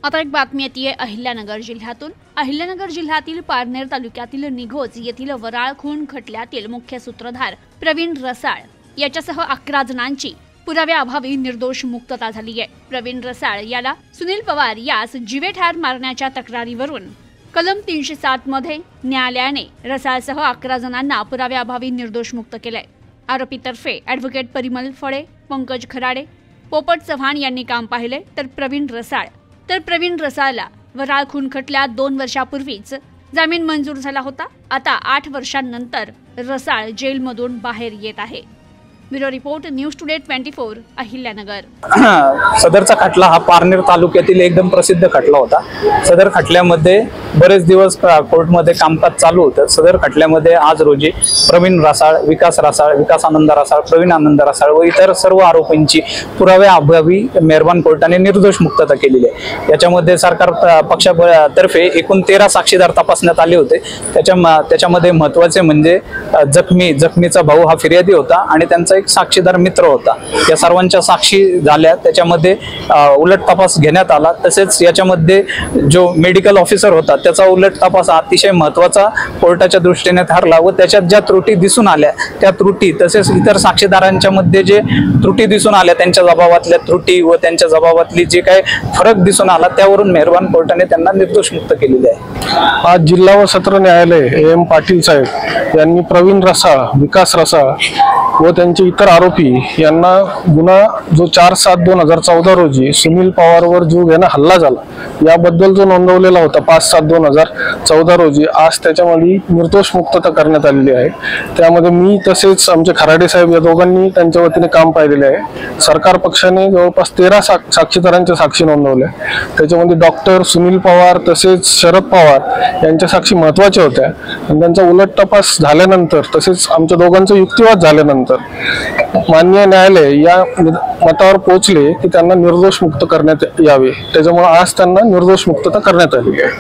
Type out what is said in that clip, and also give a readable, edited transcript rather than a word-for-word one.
आता एक बातमी येते अहिल्यानगर जिल्ह्यातून। अहिल्यानगर जिल्ह्यातील पारनेर तालुक्यातील निघोज येथील वराळ खून खटल्यातील मुख्य सूत्रधार प्रवीण रसाळ याच्यासह 11 जणांची पुराव्याअभावी निर्दोष मुक्तता झाली आहे। प्रवीण रसाळ याला सुनील पवार यास जीवे ठार मारण्याच्या तक्रारीवरून कलम 307 मध्ये न्यायालयाने रसाळसह 11 जणांना पुराव्याअभावी निर्दोष मुक्त केले। आरोपीतर्फे ॲडव्होकेट परिमल फळे, पंकज खराडे, पोपट चव्हाण यांनी काम पाहिले। तर प्रवीण रसाळला वराळ खून खटल्यात 2 वर्षापूर्वीच जामीन मंजूर झाला होता। आता 8 वर्षांनंतर रसाळ जेलमधून बाहेर येत आहे। Bureau report, news today 24, Ahilyanagar. सदरचा खटला हा पारनेर तालुक्यातील एकदम प्रसिद्ध खटला होता। सदर खटल्यामध्ये बरेच दिवस कोर्टमध्ये कामकाज चालू होतं। सदर खटल्यामध्ये आज रोजी प्रवीण रसाळ, विकास आनंद रसाळ, प्रवीण आनंद रसाळ व इतर सर्व आरोपींची पुराव्याअभावी मेहरबान कोर्टाने निर्दोष मुक्तता केलेली आहे। याच्यामध्ये सरकार पक्षातर्फे एकूण 13 साक्षीदार तपासण्यात आले होते। त्याच्यामध्ये महत्त्वाचे म्हणजे जखमीचा भाऊ हा फिर्यादी होता आणि त्यांचा एक साक्षीदार मित्र होता। या सर्वांच्या साक्षी झाल्या, त्याच्यामध्ये उलट तपास घेण्यात आला। तसेच याच्यामध्ये जो मेडिकल ऑफिसर होता त्याचा उलट तपास अतिशय महत्त्वाचा कोर्टाच्या दृष्टीने ठरला व त्याच्यात ज्या त्रुटी दिसून आल्या त्या त्रुटी, तसेच इतर साक्षीदारांच्या मध्ये जे त्रुटी दिसून आल्या त्यांच्या जबाबातल्या त्रुटी व त्यांच्या जबाबातली जे काही फरक दिसून आला त्यावरून मेहरबान कोर्टाने त्यांना निर्दोष मुक्त केलेले आहे। आज जिल्हा व सत्र न्यायालय AM पाटील साहेब यांनी प्रवीण रसाळ, विकास रसाळ व त्यांचे इतर आरोपी यांना गुन्हा जो 4/7/2014 रोजी सुनील पवारवर जो हल्ला झाला याबद्दल जो नोंदवलेला होता 5/7/2014 रोजी, आज त्याच्यामध्ये निर्दोष मुक्तता करण्यात आलेली आहे। त्यामध्ये मी तसेच आमचे खराडे साहेब या दोघांनी त्यांच्या वतीने काम पाहिलेले आहे। सरकार पक्षाने जवळपास 13 साक्षीदारांच्या साक्षी नोंदवल्या। त्याच्यामध्ये डॉक्टर सुनील पवार तसेच शरद पवार यांच्या साक्षी महत्त्वाच्या होत्या आणि त्यांचा उलट तपास झाल्यानंतर तसेच आमच्या दोघांचा युक्तिवाद झाल्यानंतर माननीय न्यायालय या मतावर पोहोचले की त्यांना निर्दोष मुक्त करण्यात यावे। त्याच्यामुळे आज त्यांना निर्दोष मुक्तता करण्यात आली आहे।